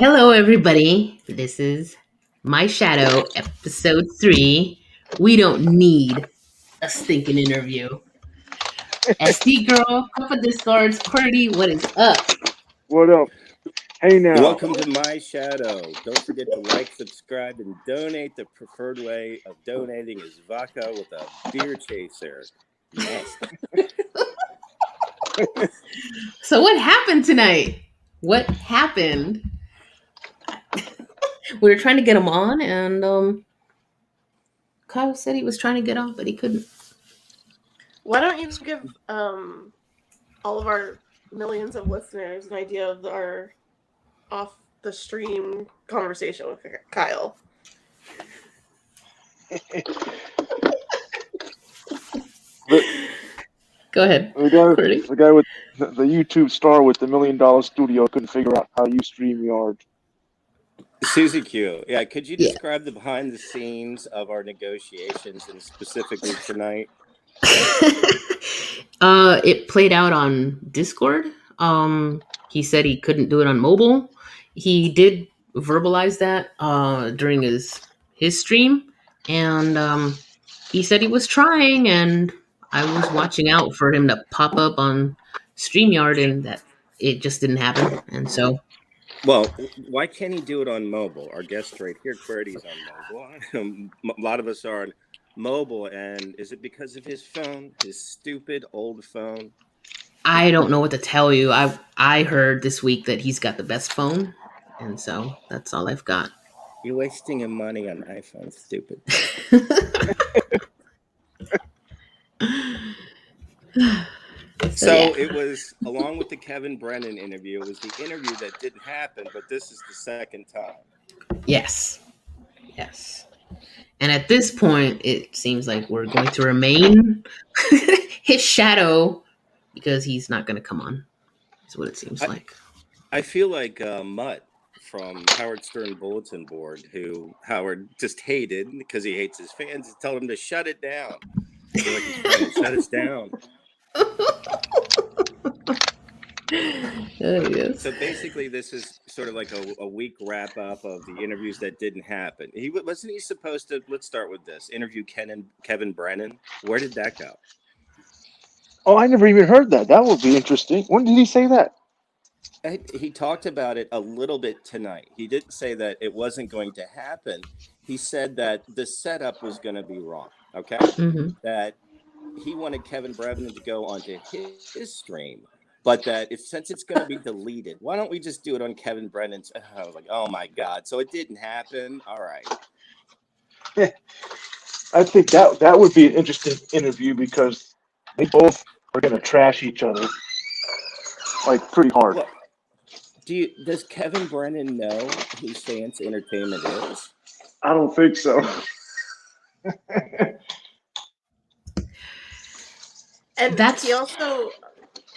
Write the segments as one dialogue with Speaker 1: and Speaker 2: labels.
Speaker 1: Hello, everybody. This is My Shadow, episode 3. We don't need a stinking interview. SD Girl, Cup of Discards, Qwerty, what is up?
Speaker 2: What up? Hey now.
Speaker 3: Welcome to My Shadow. Don't forget to like, subscribe, and donate. The preferred way of donating is vodka with a beer chaser. Yes.
Speaker 1: So, what happened tonight? What happened? We were trying to get him on, and Kyle said he was trying to get on, but he couldn't.
Speaker 4: Why don't you give all of our millions of listeners an idea of our off the stream conversation with Kyle?
Speaker 1: Go ahead.
Speaker 2: The guy with the YouTube star with the $1 million studio couldn't figure out how to use StreamYard.
Speaker 3: Susie Q. Yeah, could you describe the behind the scenes of our negotiations and specifically tonight?
Speaker 1: It played out on Discord. He said he couldn't do it on mobile. He did verbalize that during his stream, and he said he was trying, and I was watching out for him to pop up on StreamYard, and that it just didn't happen. And so,
Speaker 3: well, why can't he do it on mobile? Our guest right here, QWERTY's on mobile. A lot of us are on mobile, and is it because of his phone, his stupid old phone?
Speaker 1: I don't know what to tell you. I heard this week that he's got the best phone, and so that's all I've got.
Speaker 3: You're wasting your money on iPhone, stupid. So it was, along with the Kevin Brennan interview, it was the interview that didn't happen, but this is the second time.
Speaker 1: Yes. And at this point, it seems like we're going to remain his shadow because he's not going to come on. That's what it seems like.
Speaker 3: I feel like Mutt from Howard Stern Bulletin Board, who Howard just hated because he hates his fans, told him to shut it down. Like he's trying to shut us down.
Speaker 1: Yes.
Speaker 3: So basically, this is sort of like a week wrap up of the interviews that didn't happen. Wasn't he supposed to? Let's start with this interview. Kevin Brennan. Where did that go?
Speaker 2: Oh, I never even heard that. That would be interesting. When did he say that?
Speaker 3: He talked about it a little bit tonight. He didn't say that it wasn't going to happen. He said that the setup was going to be wrong. Okay, that he wanted Kevin Brennan to go onto his stream, but that since it's going to be deleted, why don't we just do it on Kevin Brennan's? I was like, oh my God. So it didn't happen. All right.
Speaker 2: I think that would be an interesting interview because they both are going to trash each other like pretty hard.
Speaker 3: Look, does Kevin Brennan know who SaiyanZ Entertainment is?
Speaker 2: I don't think so.
Speaker 4: And he also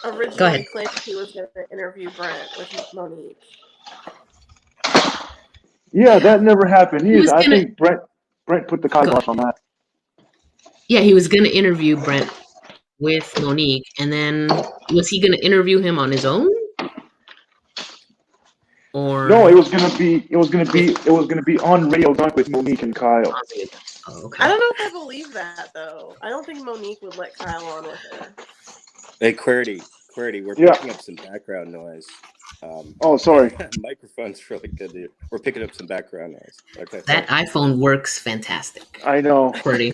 Speaker 4: originally claimed he was going to interview Brent with Monique.
Speaker 2: Yeah, that never happened either. I think Brent put the kibosh on that.
Speaker 1: Yeah, he was going to interview Brent with Monique, and then was he going to interview him on his own? Or
Speaker 2: no, it was going to be on Radio Dunk with Monique and Kyle.
Speaker 1: Oh, okay.
Speaker 4: I don't know if I believe that though. I don't think Monique would let Kyle on with her.
Speaker 3: Hey, QWERTY, we're picking up some background noise.
Speaker 2: Oh, sorry.
Speaker 3: Microphone's really good. We're picking up some background noise. Okay.
Speaker 1: That iPhone works fantastic.
Speaker 2: I know.
Speaker 1: QWERTY.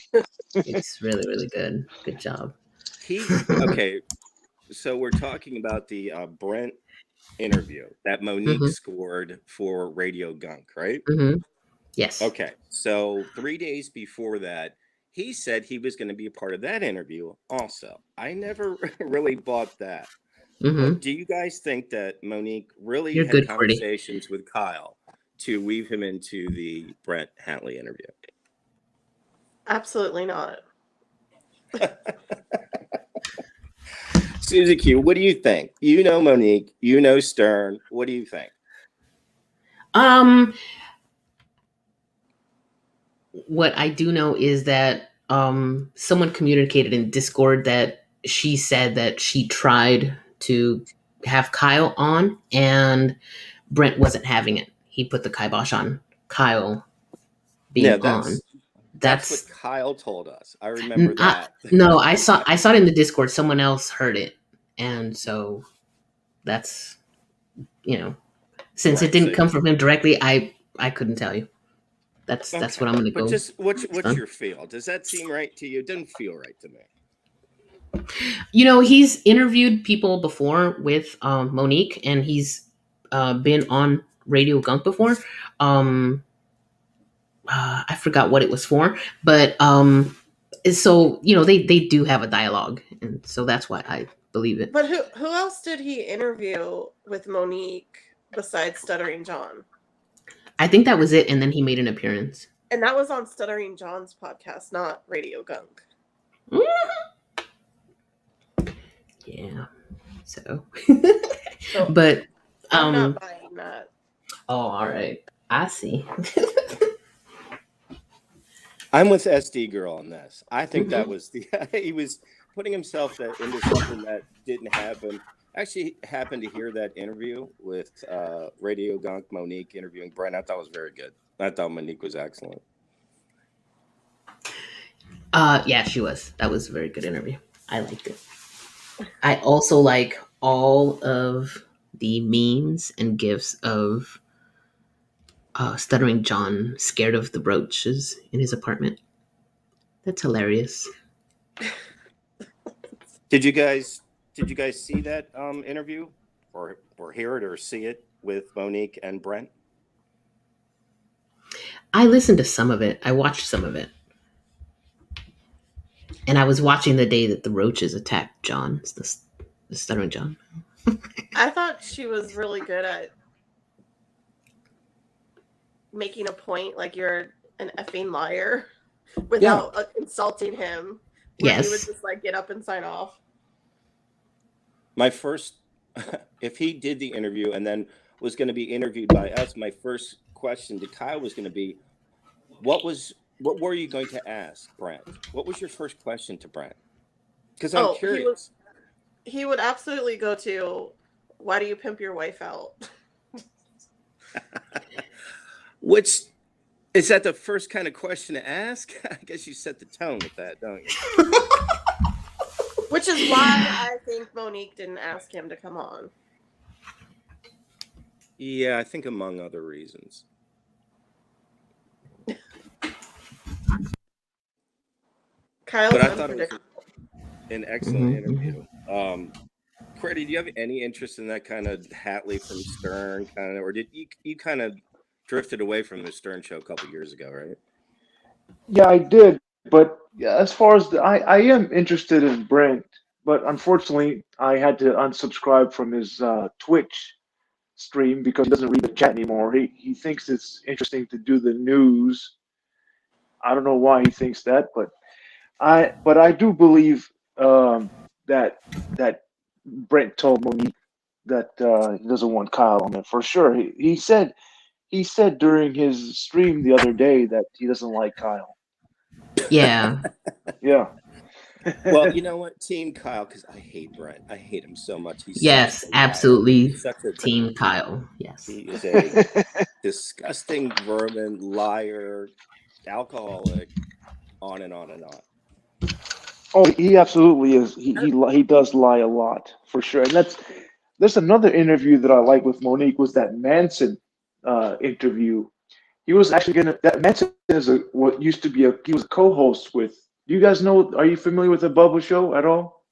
Speaker 1: It's really, really good. Good job.
Speaker 3: Okay. So we're talking about the Brent interview that Monique scored for Radio Gunk, right?
Speaker 1: Yes.
Speaker 3: Okay. So 3 days before that, he said he was going to be a part of that interview also. I never really bought that. Do you guys think that Monique really had conversations with Kyle to weave him into the Brent Hatley interview?
Speaker 4: Absolutely not.
Speaker 3: Susie Q, what do you think? You know Monique, you know Stern. What do you think?
Speaker 1: What I do know is that someone communicated in Discord that she said that she tried to have Kyle on and Brent wasn't having it. he put the kibosh on Kyle being on.
Speaker 3: That's what Kyle told us. I remember that.
Speaker 1: No, I saw it in the Discord. Someone else heard it, and so that's, since it didn't come from him directly, I couldn't tell you. That's what I'm gonna go.
Speaker 3: But just what's your feel? Does that seem right to you? It doesn't feel right to me.
Speaker 1: He's interviewed people before with Monique, and he's been on Radio Gunk before. I forgot what it was for, but so they do have a dialogue, and so that's why I believe it.
Speaker 4: But who else did he interview with Monique besides Stuttering John?
Speaker 1: I think that was it, and then he made an appearance.
Speaker 4: And that was on Stuttering John's podcast, not Radio Gunk.
Speaker 1: Yeah. So but
Speaker 4: I'm not buying that.
Speaker 1: Oh, all right. I see.
Speaker 3: I'm with SD Girl on this. I think that was he was putting himself into something that didn't happen. Actually happened to hear that interview with Radio Gunk, Monique interviewing Brent. I thought it was very good. I thought Monique was excellent.
Speaker 1: Yeah, she was. That was a very good interview. I liked it. I also like all of the memes and gifs of Stuttering John scared of the roaches in his apartment. That's hilarious.
Speaker 3: Did you guys see that interview or hear it or see it with Monique and Brent?
Speaker 1: I listened to some of it. I watched some of it. And I was watching the day that the roaches attacked John, the Stuttering John.
Speaker 4: I thought she was really good at making a point like you're an effing liar without insulting him.
Speaker 1: Yes.
Speaker 4: He would just get up and sign off.
Speaker 3: My first, if he did the interview and then was going to be interviewed by us, my first question to Kyle was going to be, what were you going to ask Brent? What was your first question to Brent? Because I'm curious.
Speaker 4: He would absolutely go to, why do you pimp your wife out?
Speaker 3: Which, is that the first kind of question to ask? I guess you set the tone with that, don't you?
Speaker 4: Which is why I think Monique didn't ask him to come on.
Speaker 3: Yeah, I think among other reasons.
Speaker 4: Kyle's
Speaker 3: but I thought it was an excellent interview. Freddie, do you have any interest in that kind of Hatley from Stern kind of, or did you kind of drifted away from the Stern show a couple years ago, right?
Speaker 2: Yeah, I did. But as far as I am interested in Brent, but unfortunately I had to unsubscribe from his Twitch stream because he doesn't read the chat anymore. He thinks it's interesting to do the news. I don't know why he thinks that, but I do believe that Brent told Monique that he doesn't want Kyle on there for sure. He said during his stream the other day that he doesn't like Kyle.
Speaker 1: Yeah.
Speaker 2: Yeah.
Speaker 3: Well, you know what, Team Kyle, because I hate Brent. I hate him so much. He's
Speaker 1: absolutely Team Kyle. Yes.
Speaker 3: He is a disgusting vermin, liar, alcoholic, on and on and on.
Speaker 2: Oh, he absolutely is. He does lie a lot for sure. And there's another interview that I like with Monique was that Manson interview. He was actually that Manson is he was a co-host with. Do you guys know? Are you familiar with the Bubba Show at all?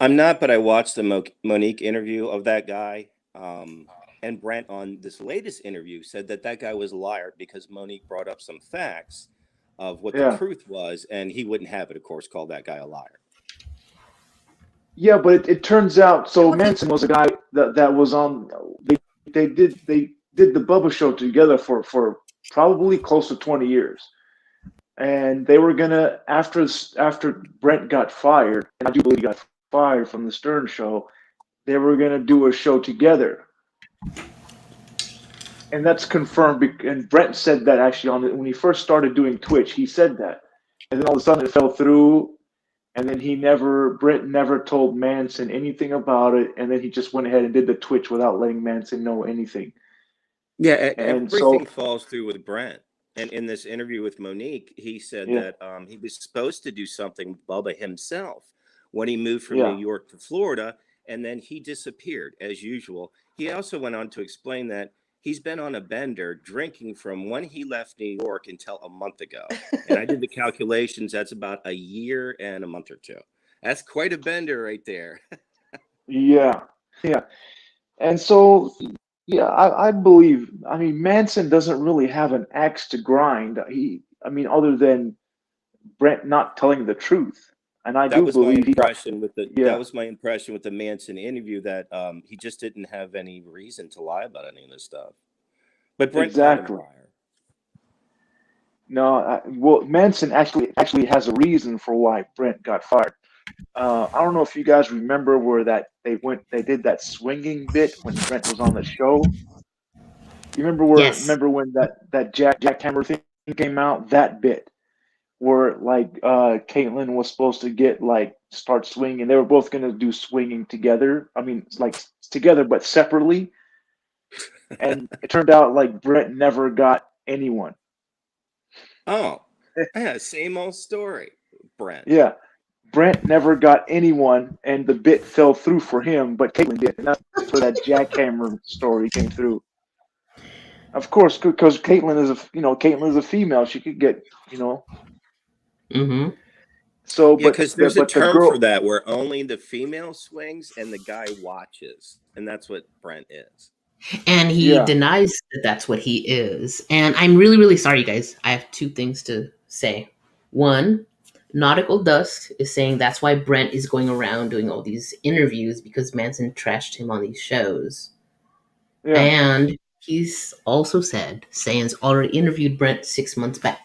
Speaker 3: I'm not, but I watched the Monique interview of that guy. And Brent on this latest interview said that guy was a liar because Monique brought up some facts of what the truth was, and he wouldn't have it, of course, called that guy a liar.
Speaker 2: Yeah, but it turns out Manson was a guy that was on. They did the Bubba Show together for probably close to 20 years, and they were gonna after Brent got fired, and I do believe he got fired from the Stern Show, they were gonna do a show together. And that's confirmed. And Brent said that actually when he first started doing Twitch, he said that, and then all of a sudden it fell through, and then Brent never told Manson anything about it, and then he just went ahead and did the Twitch without letting Manson know anything.
Speaker 3: Yeah,
Speaker 2: And so,
Speaker 3: everything falls through with Brent. And in this interview with Monique, he said
Speaker 2: yeah,
Speaker 3: that he was supposed to do something with Bubba himself when he moved from New
Speaker 2: yeah,
Speaker 3: York to Florida, and then he disappeared as usual. He also went on to explain that he's been on a bender drinking from when he left New York until a month ago. And I did the calculations, that's about a year and a month or two. That's quite a bender right there.
Speaker 2: yeah, yeah. And so, yeah, I believe, I mean, Manson doesn't really have an axe to grind. I mean, other than Brent not telling the truth. And I
Speaker 3: That
Speaker 2: do
Speaker 3: was my
Speaker 2: believe he got,
Speaker 3: impression with
Speaker 2: yeah,
Speaker 3: the Manson interview, that he just didn't have any reason to lie about any of this stuff. But Brent called him a
Speaker 2: exactly.
Speaker 3: liar.
Speaker 2: No, well, Manson actually has a reason for why Brent got fired. I don't know if you guys remember where that they did that swinging bit when Brent was on the show. You
Speaker 1: Yes.
Speaker 2: remember when that jackhammer thing came out? That bit where like Caitlyn was supposed to get like start swinging. They were both gonna do swinging together. I mean, it's like together but separately. And it turned out like Brent never got anyone.
Speaker 3: Oh, yeah, same old story, Brent.
Speaker 2: Yeah, Brent never got anyone, and the bit fell through for him, but Caitlyn did, and that's where that jackhammer story came through. Of course, because Caitlyn is a female. She could get
Speaker 1: Mm-hmm.
Speaker 2: so,
Speaker 3: Yeah, because there's a
Speaker 2: but the
Speaker 3: term for
Speaker 2: girl,
Speaker 3: that where only the female swings and the guy watches, and that's what Brent is.
Speaker 1: And he
Speaker 2: yeah,
Speaker 1: denies that that's what he is. And I'm really, really sorry, guys. I have two things to say. One, Nautical Dust is saying that's why Brent is going around doing all these interviews because Manson trashed him on these shows.
Speaker 2: yeah.
Speaker 1: And he's also said SaiyanZ already interviewed Brent 6 months back.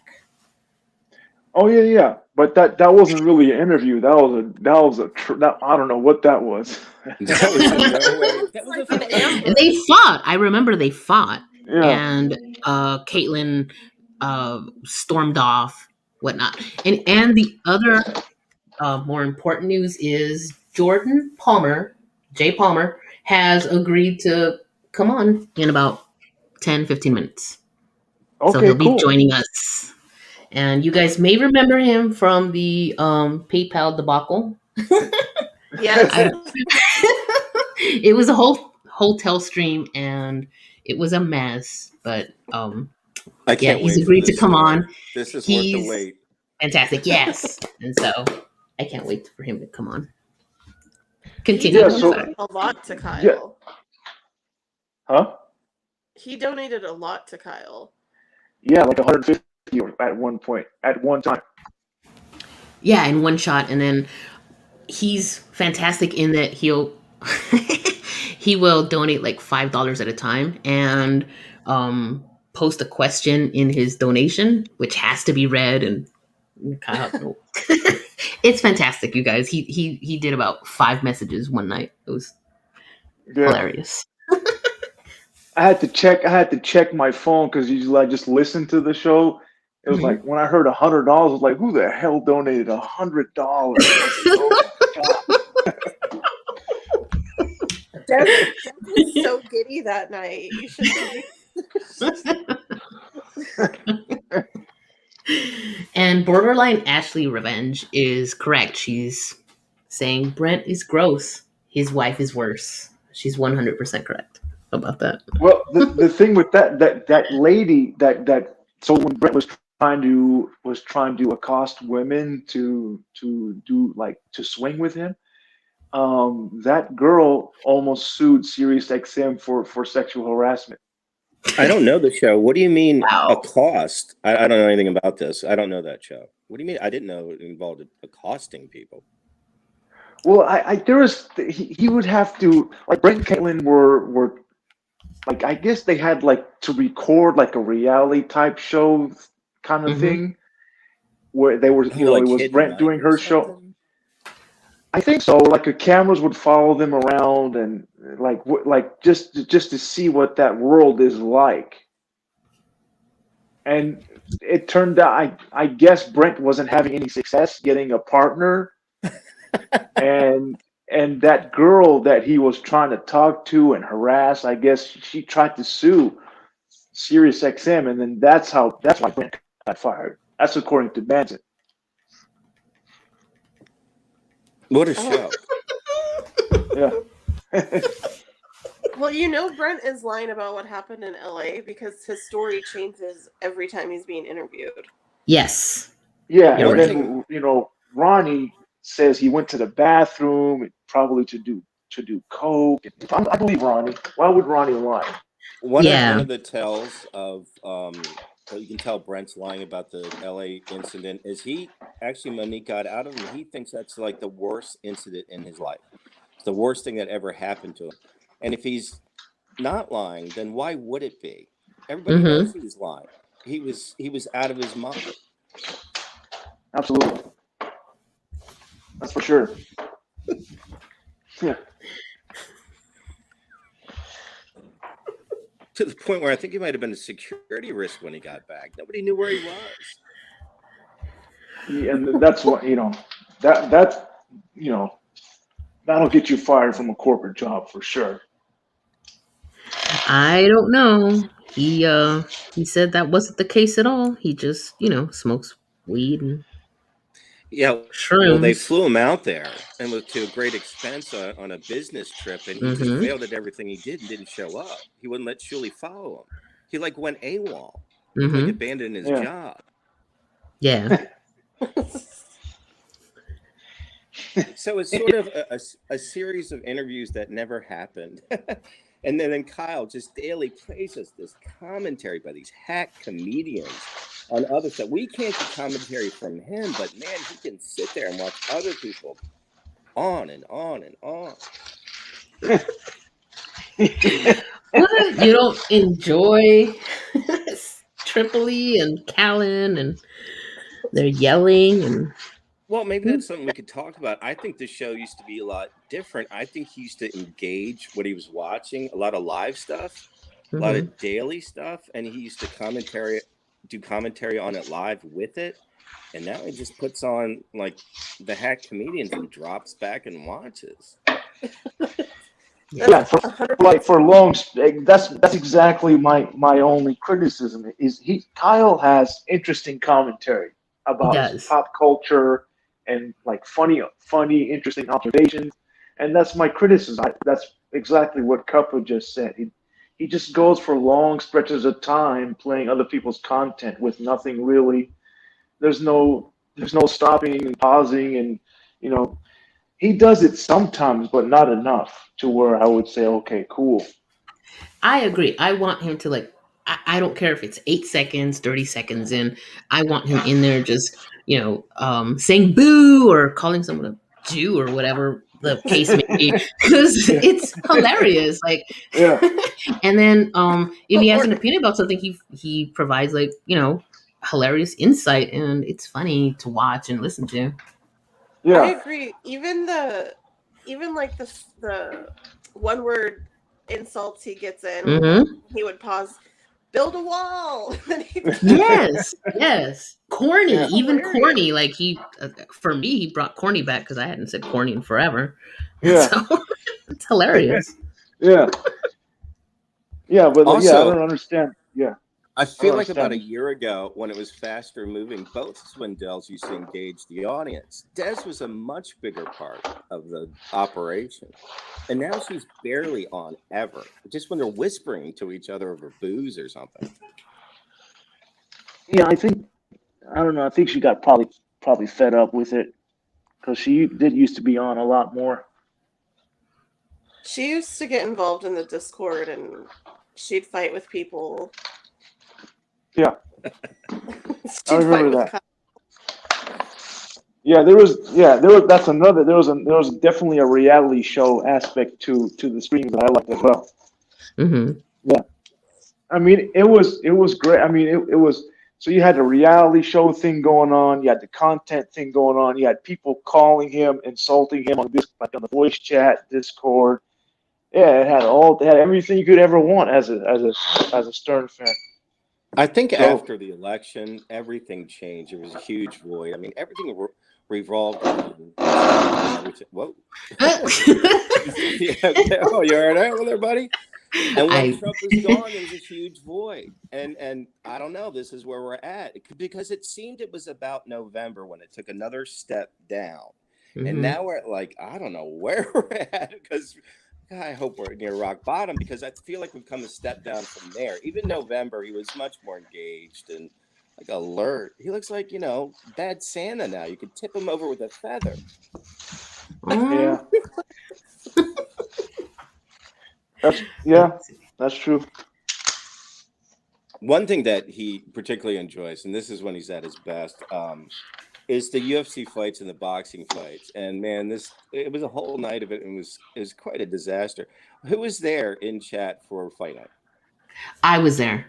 Speaker 2: Oh yeah, yeah. But that wasn't really an interview. That I don't know what that was.
Speaker 3: That was in no way.
Speaker 4: It's
Speaker 3: That was a
Speaker 4: like an
Speaker 3: phone
Speaker 1: And
Speaker 4: ambush.
Speaker 1: they
Speaker 3: call.
Speaker 1: fought. I remember they fought.
Speaker 2: Yeah.
Speaker 1: And Caitlyn stormed off, whatnot. And the other more important news is Jordan Palmer, Jay Palmer, has agreed to come on in about 10, 15 minutes. So
Speaker 2: Okay,
Speaker 1: he'll be
Speaker 2: cool.
Speaker 1: joining us. And you guys may remember him from the PayPal debacle.
Speaker 4: Yes.
Speaker 1: I, it was a whole hotel stream and it was a mess. But
Speaker 3: I
Speaker 1: yeah,
Speaker 3: can't
Speaker 1: he's
Speaker 3: wait for
Speaker 1: agreed to
Speaker 3: this
Speaker 1: come
Speaker 3: story.
Speaker 1: on.
Speaker 3: This is worth the
Speaker 1: He's
Speaker 3: wait.
Speaker 1: fantastic. Yes. And so I can't wait for him to come on.
Speaker 4: He
Speaker 1: Continue.
Speaker 2: Yeah,
Speaker 1: I'm
Speaker 4: donated
Speaker 2: so
Speaker 1: sorry.
Speaker 4: a lot to
Speaker 2: yeah,
Speaker 4: Kyle.
Speaker 2: huh?
Speaker 4: He donated a lot to Kyle.
Speaker 2: Yeah, like 150 at one point, at one time.
Speaker 1: Yeah, in one shot. And then he's fantastic in that he will donate like $5 at a time and post a question in his donation, which has to be read and Kyle, it's fantastic, you guys. He did about 5 messages one night. It was
Speaker 2: Yeah.
Speaker 1: hilarious.
Speaker 2: I had to check my phone because usually I just listen to the show. It was
Speaker 1: Mhm.
Speaker 2: like when I heard $100, I was like, "Who the hell donated $100?" I was like, "Oh my god!"
Speaker 4: Dev was so giddy that night. You should see.
Speaker 1: And borderline Ashley Revenge is correct. She's saying Brent is gross. His wife is worse. She's 100% correct about that.
Speaker 2: Well, the thing with that lady that so when Brett was trying to accost women to do like to swing with him, that girl almost sued SiriusXM for sexual harassment.
Speaker 3: I don't know the show. What do you mean a
Speaker 1: Wow.
Speaker 3: cost? I don't know anything about this. I don't know that show. What do you mean? I didn't know it involved accosting people.
Speaker 2: Well, I there was he would have to like Brent and Caitlin were like I guess they had like to record like a reality type show kind of
Speaker 1: Mm-hmm.
Speaker 2: thing where they were
Speaker 3: Oh,
Speaker 2: it
Speaker 3: like
Speaker 2: was
Speaker 3: Hidden
Speaker 2: Brent doing
Speaker 3: Life or
Speaker 2: her show.
Speaker 3: something?
Speaker 2: I think so. Like the cameras would follow them around and like just to see what that world is like. And it turned out I guess Brent wasn't having any success getting a partner and that girl that he was trying to talk to and harass, I guess she tried to sue Sirius XM, and then that's why Brent got fired. That's according to Manson.
Speaker 3: What a show.
Speaker 2: Yeah.
Speaker 4: Well, Brent is lying about what happened in LA because his story changes every time he's being interviewed.
Speaker 1: Yes.
Speaker 2: Yeah,
Speaker 1: You're
Speaker 2: and
Speaker 1: right.
Speaker 2: then Ronnie says he went to the bathroom probably to do coke. I believe Ronnie. Why would Ronnie lie?
Speaker 3: One
Speaker 1: Yeah.
Speaker 3: of the tells of you can tell Brent's lying about the LA incident is he actually, Monique got out of him. He thinks that's like the worst incident in his life. It's the worst thing that ever happened to him. And if he's not lying, then why would it be? Everybody knows he was lying. He was out of his mind.
Speaker 2: Absolutely. That's for sure. Yeah.
Speaker 3: To the point where I think he might have been a security risk when he got back. Nobody knew where he was.
Speaker 2: Yeah, and that's what that that'll get you fired from a corporate job for sure.
Speaker 1: I don't know. He said that wasn't the case at all. He just, smokes weed and
Speaker 3: well, they
Speaker 1: shrooms.
Speaker 3: flew him out there and was to a great expense on a business trip, and he just failed at everything he did and didn't show up. He wouldn't let Shuli follow him. He went AWOL. He abandoned his job.
Speaker 1: Yeah.
Speaker 3: So it's sort of a series of interviews that never happened. And then Kyle just daily plays us this commentary by these hack comedians on other stuff. We can't get commentary from him, but man, he can sit there and watch other people on and on and on.
Speaker 1: What? You don't enjoy Tripoli and Callan and they're yelling and
Speaker 3: well, maybe that's something we could talk about. I think the show used to be a lot different. I think he used to engage what he was watching, a lot of live stuff, a lot of daily stuff, and he used to do commentary on it live with it. And now he just puts on like the hack comedians and drops back and watches.
Speaker 2: Yeah, for long. That's exactly my only criticism is Kyle has interesting commentary about pop culture and like funny, interesting observations, and that's my criticism. That's exactly what Cuppa just said. He just goes for long stretches of time playing other people's content with nothing really. There's no stopping and pausing, and he does it sometimes, but not enough to where I would say, okay, cool.
Speaker 1: I agree. I want him to I don't care if it's 8 seconds, 30 seconds in. I want him in there just, saying boo or calling someone a Jew or whatever the case may be, because it's hilarious. And then if he has an opinion about something, he provides hilarious insight, and it's funny to watch and listen to.
Speaker 4: Yeah, I agree. Even the one word insults he gets in, he would pause, build a wall.
Speaker 1: yes, corny, even corny. Like for me, he brought corny back because I hadn't said corny in forever.
Speaker 2: Yeah,
Speaker 1: so it's hilarious.
Speaker 2: Yeah, but also, I don't understand. Yeah.
Speaker 3: I feel like about a year ago, when it was faster moving, both Swindells used to engage the audience. Des was a much bigger part of the operation. And now she's barely on ever. Just when they're whispering to each other over booze or something.
Speaker 2: Yeah, I don't know. I think she got probably fed up with it because she did used to be on a lot more.
Speaker 4: She used to get involved in the Discord and she'd fight with people.
Speaker 2: Yeah. I remember that. Yeah, there was definitely a reality show aspect to the streams that I liked as well. Yeah. I mean, it was great. I mean, it was, so you had the reality show thing going on, you had the content thing going on, you had people calling him, insulting him on the voice chat, Discord. Yeah, it had everything you could ever want as a Stern fan.
Speaker 3: I think after the election, everything changed. It was a huge void. I mean, everything revolved around everything. Whoa. Oh, you all right with there, buddy? And when
Speaker 1: I
Speaker 3: Trump was gone, there was a huge void. And I don't know, this is where we're at. Because it seemed it was about November when it took another step down. And
Speaker 1: Mhm.
Speaker 3: now we're at like, I don't know where we're at, because I hope we're near rock bottom, because I feel like we've come a step down from there. Even November, he was much more engaged and like alert. He looks like, bad Santa now. You could tip him over with a feather.
Speaker 1: Oh,
Speaker 2: Yeah, that's true.
Speaker 3: One thing that he particularly enjoys, and this is when he's at his best, is the UFC fights and the boxing fights. And man, it was a whole night of it, and it was quite a disaster. Who was there in chat for fight night?
Speaker 1: I was there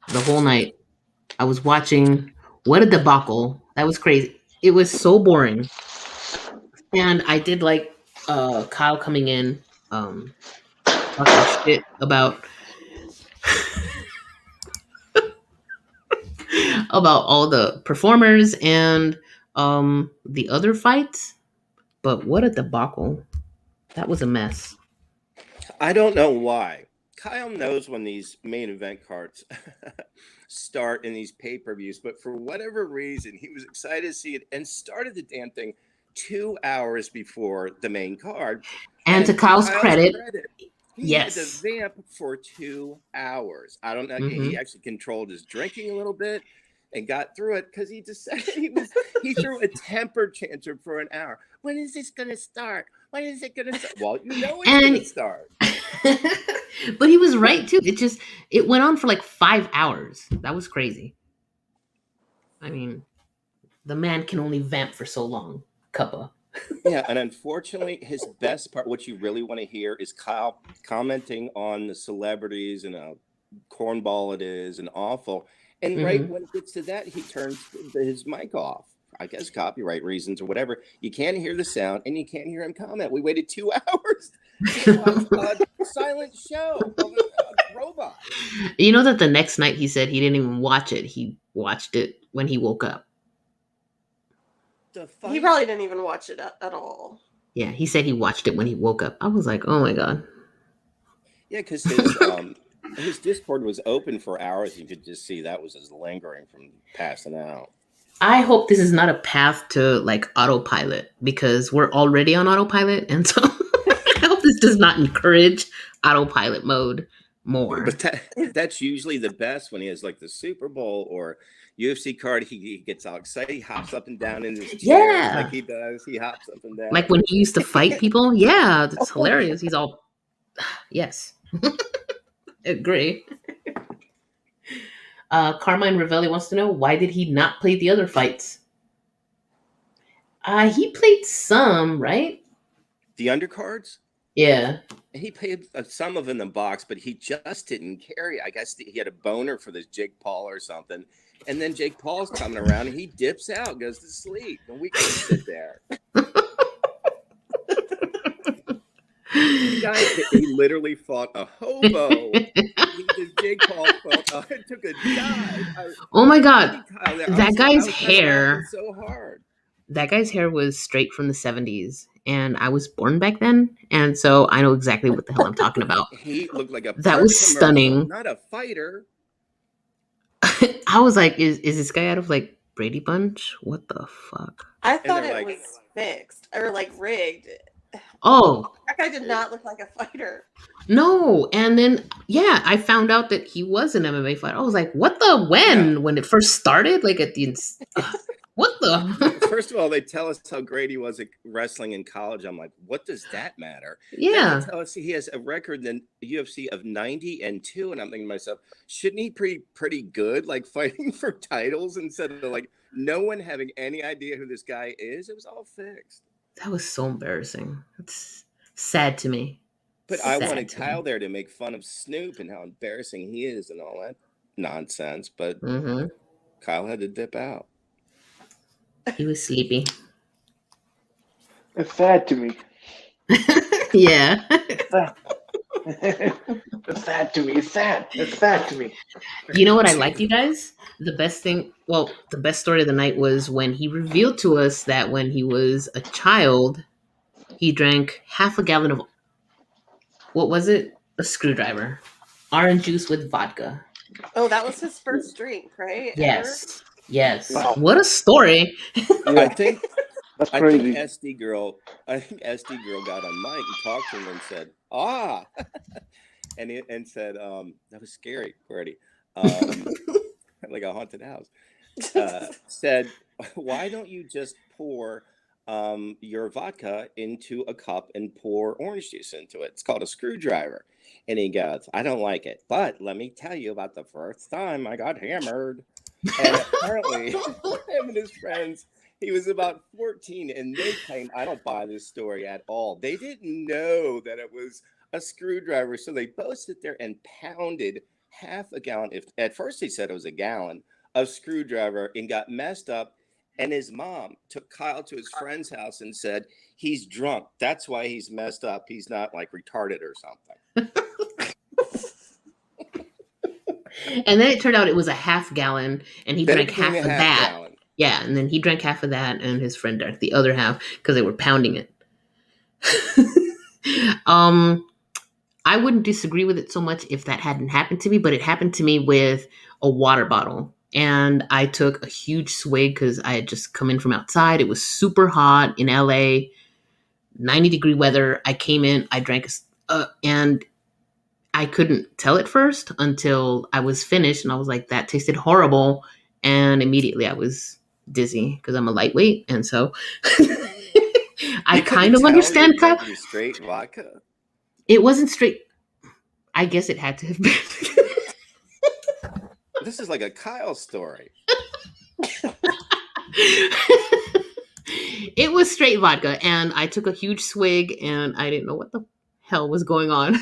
Speaker 1: the whole night. I was watching. What a debacle! That was crazy. It was so boring. And I did like Kyle coming in, talking shit about about all the performers and the other fights. But what a debacle! That was a mess.
Speaker 3: I don't know why. Kyle knows when these main event cards start in these pay-per-views, but for whatever reason, he was excited to see it and started the damn thing 2 hours before the main card.
Speaker 1: And to
Speaker 3: And to
Speaker 1: Kyle's
Speaker 3: Kyle's
Speaker 1: credit,
Speaker 3: credit, he had to
Speaker 1: yes.
Speaker 3: vamp for 2 hours. I don't know.
Speaker 1: Hmm.
Speaker 3: He actually controlled his drinking a little bit and got through it, because he decided he threw a temper tantrum for an hour. When is this gonna start? When is it gonna start? Well, it's
Speaker 1: And
Speaker 3: gonna start.
Speaker 1: but he was right too. It went on for like 5 hours. That was crazy. I mean, the man can only vamp for so long. Cuppa.
Speaker 3: Yeah, and unfortunately, his best part, what you really want to hear, is Kyle commenting on the celebrities and how cornball it is and awful. And right
Speaker 1: Hmm.
Speaker 3: when it gets to that, he turns his mic off. I guess copyright reasons or whatever. You can't hear the sound, and you can't hear him comment. We waited 2 hours to watch a silent show of a robot.
Speaker 1: You know that the next night he said he didn't even watch it. He watched it when he woke up.
Speaker 3: The
Speaker 4: He
Speaker 3: fight.
Speaker 4: probably didn't even watch it at all.
Speaker 1: Yeah, he said he watched it when he woke up. I was like, oh my god.
Speaker 3: Yeah, because his Discord was open for hours. You could just see that was his lingering from passing out.
Speaker 1: I hope this is not a path to like autopilot, because we're already on autopilot, and so I hope this does not encourage autopilot mode more.
Speaker 3: But that's usually the best when he has like the Super Bowl or UFC card. He gets all excited. He hops up and down in his chair
Speaker 1: Yeah.
Speaker 3: like he does. He hops up and down.
Speaker 1: Like when he used to fight people. Yeah, that's hilarious. He's all, yes. Agree. Carmine Ravelli wants to know, why did he not play the other fights? He played some, right?
Speaker 3: The undercards?
Speaker 1: Yeah.
Speaker 3: He played some of in the box, but he just didn't carry. I guess he had a boner for this Jake Paul or something. And then Jake Paul's coming around and he dips out, goes to sleep. And we can sit there. He literally fought a hobo. Jake Paul took a dive.
Speaker 1: Oh my god. That guy's hair.
Speaker 3: So hard.
Speaker 1: That guy's hair was straight from the 70s. And I was born back then. And so I know exactly what the hell I'm talking about.
Speaker 3: He looked like a
Speaker 1: that was stunning.
Speaker 3: Not a fighter.
Speaker 1: I was like, is this guy out of like Brady Bunch? What the fuck?
Speaker 4: I thought it was fixed or like rigged.
Speaker 1: Oh,
Speaker 4: that guy did not look like a fighter.
Speaker 1: No, and then I found out that he was an MMA fighter. I was like, what the when it first started? Like at the what the?
Speaker 3: First of all, they tell us how great he was at wrestling in college. I'm like, what does that matter?
Speaker 1: Yeah.
Speaker 3: Then they tell us he has a record in the UFC of 90-2, and I'm thinking to myself, shouldn't he be pretty good, like fighting for titles instead of like no one having any idea who this guy is? It was all fixed.
Speaker 1: That was so embarrassing. It's sad to me.
Speaker 3: But I wanted Kyle there to make fun of Snoop and how embarrassing he is and all that nonsense. But Kyle had to dip out.
Speaker 1: He was sleepy.
Speaker 2: It's sad to me.
Speaker 1: Yeah.
Speaker 2: It's sad to me. It's sad. It's sad to me.
Speaker 1: You know what I liked, you guys? The best story of the night was when he revealed to us that when he was a child, he drank half a gallon of, what was it? a screwdriver. Orange juice with vodka.
Speaker 4: Oh, that was his first drink, right?
Speaker 1: Yes. Yes.
Speaker 2: Wow.
Speaker 1: What a story.
Speaker 3: I
Speaker 2: Yeah,
Speaker 3: think
Speaker 2: that's
Speaker 3: I think
Speaker 2: crazy.
Speaker 3: SD girl got on mic and talked to him and said, "Ah," and said, "That was scary, Brady, like a haunted house." Said, "Why don't you just pour your vodka into a cup and pour orange juice into it? It's called a screwdriver." And he goes, "I don't like it, but let me tell you about the first time I got hammered." And apparently, him and his friends, he was about 14, and they claim, I don't buy this story at all. They didn't know that it was a screwdriver, so they both sit there and pounded half a gallon. If at first he said it was a gallon of screwdriver and got messed up. And his mom took Kyle to his friend's house and said, "He's drunk. That's why he's messed up. He's not like retarded or something."
Speaker 1: And then it turned out it was a half gallon, and he
Speaker 3: Then it
Speaker 1: drank
Speaker 3: became
Speaker 1: half
Speaker 3: a
Speaker 1: of
Speaker 3: half
Speaker 1: that.
Speaker 3: gallon.
Speaker 1: Yeah, and then he drank half of that, and his friend drank the other half because they were pounding it. I wouldn't disagree with it so much if that hadn't happened to me, but it happened to me with a water bottle. And I took a huge swig because I had just come in from outside. It was super hot in LA, 90-degree weather. I came in, I drank, and I couldn't tell at first until I was finished. And I was like, that tasted horrible. And immediately I was dizzy because I'm a lightweight. And so I
Speaker 3: You couldn't
Speaker 1: kind of
Speaker 3: tell
Speaker 1: understand
Speaker 3: you're
Speaker 1: Kyle.
Speaker 3: drinking straight vodka.
Speaker 1: It wasn't straight. I guess it had to have been.
Speaker 3: This is like a Kyle story.
Speaker 1: It was straight vodka, and I took a huge swig, and I didn't know what the hell was going on.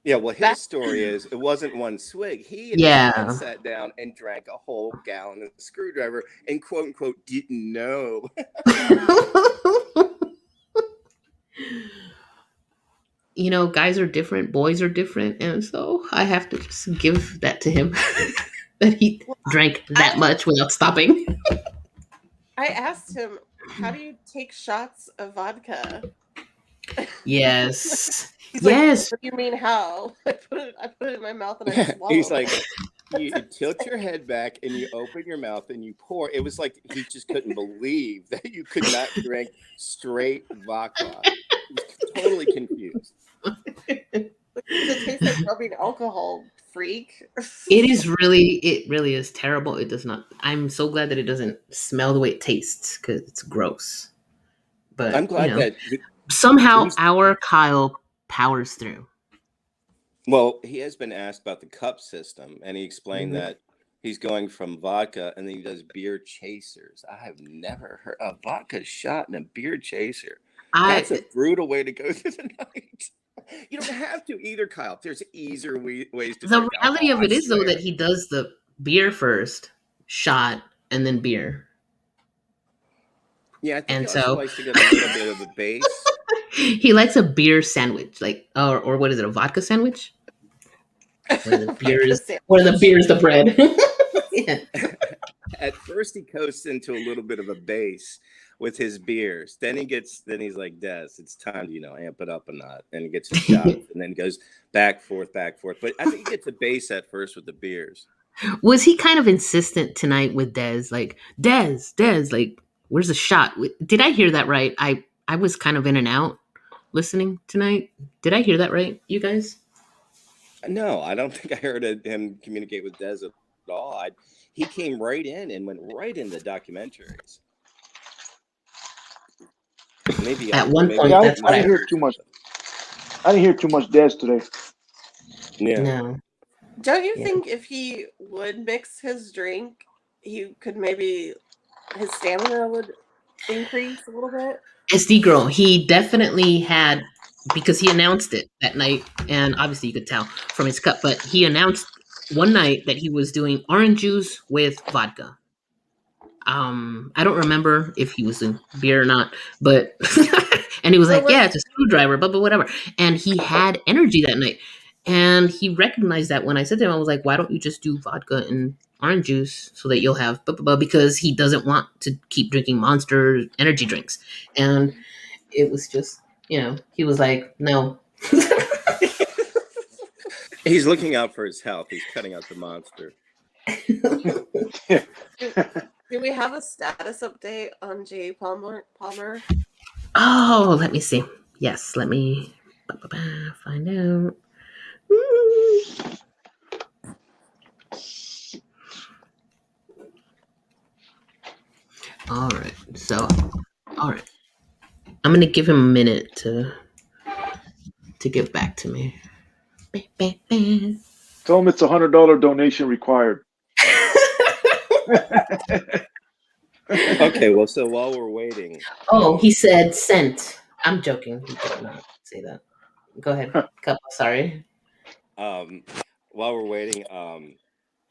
Speaker 3: Yeah, well, his story is it wasn't one swig. He and his
Speaker 1: Yeah.
Speaker 3: friend sat down and drank a whole gallon of screwdriver and quote unquote didn't know.
Speaker 1: You know, guys are different, boys are different, and so I have to just give that to him that he drank that much without stopping.
Speaker 4: I asked him, "How do you take shots of vodka?"
Speaker 1: Yes.
Speaker 4: He's
Speaker 1: Yes.
Speaker 4: like, "What do you mean how?" I put it in my mouth and I
Speaker 3: Yeah,
Speaker 4: swallowed.
Speaker 3: he's like, you tilt your head back and you open your mouth and you pour. It was like he just couldn't believe that you could not drink straight vodka. He was totally confused.
Speaker 4: Does it taste like rubbing alcohol, freak?
Speaker 1: It really is terrible. It does not. I'm so glad that it doesn't smell the way it tastes because it's gross. But
Speaker 3: I'm glad that
Speaker 1: somehow our Kyle powers through.
Speaker 3: Well, he has been asked about the cup system, and he explained that he's going from vodka, and then he does beer chasers. I have never heard a vodka shot and a beer chaser. That's a brutal way to go through the night. You don't have to either, Kyle. There's easier ways to.
Speaker 1: The reality of it is, though, that he does the beer first, shot, and then beer.
Speaker 3: Yeah, I think he also likes to get a little bit of a base.
Speaker 1: He likes a beer sandwich, like or what is it, a vodka sandwich? Where the beer is the bread. Yeah.
Speaker 3: At first, he coasts into a little bit of a base with his beers. Then he's like, "Des, it's time to amp it up a notch," and he gets his shots, and then goes back forth. But I think he gets a base at first with the beers.
Speaker 1: Was he kind of insistent tonight with Des? Like, Des, like, where's the shot? Did I hear that right? I was kind of in and out listening tonight. Did I hear that right, you guys?
Speaker 3: No, I don't think I heard him communicate with Des at all. He came right in and went right into documentaries. Maybe
Speaker 1: at one point,
Speaker 2: I didn't hear too much. I didn't hear too much Des today.
Speaker 3: Yeah.
Speaker 1: No.
Speaker 4: Don't you think if he would mix his drink, he could maybe his stamina would increase a little bit?
Speaker 1: SD girl, he definitely had, because he announced it that night, and obviously you could tell from his cup, but he announced one night that he was doing orange juice with vodka. I don't remember if he was doing beer or not, but and he was like, "Yeah, it's a screwdriver," but whatever. And he had energy that night, and he recognized that when I said to him, I was like, "Why don't you just do vodka and orange juice so that you'll have because he doesn't want to keep drinking Monster energy drinks." And it was just, he was like, "No."
Speaker 3: He's looking out for his health. He's cutting out the monster.
Speaker 4: Do we have a status update on Jay Palmer?
Speaker 1: Oh, let me see. Yes, let me find out. All right. So, all right. I'm gonna give him a minute to get back to me.
Speaker 2: Tell him it's $100 donation required.
Speaker 3: Okay, well, so while we're waiting.
Speaker 1: Oh, he said sent. I'm joking. He did not say that. Go ahead. Sorry.
Speaker 3: While we're waiting,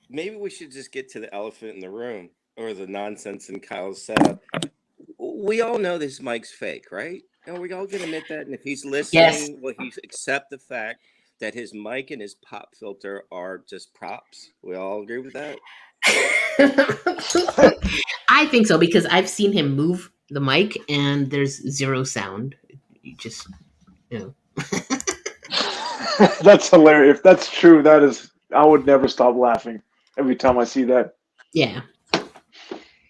Speaker 3: maybe we should just get to the elephant in the room, or the nonsense in Kyle's setup. We all know this mic's fake, right? And we all can admit that. And if he's listening,
Speaker 1: Yes.
Speaker 3: will he accept the fact that his mic and his pop filter are just props? We all agree with that?
Speaker 1: I think so, because I've seen him move the mic and there's zero sound. You just,
Speaker 2: That's hilarious. If that's true, I would never stop laughing every time I see that.
Speaker 1: Yeah.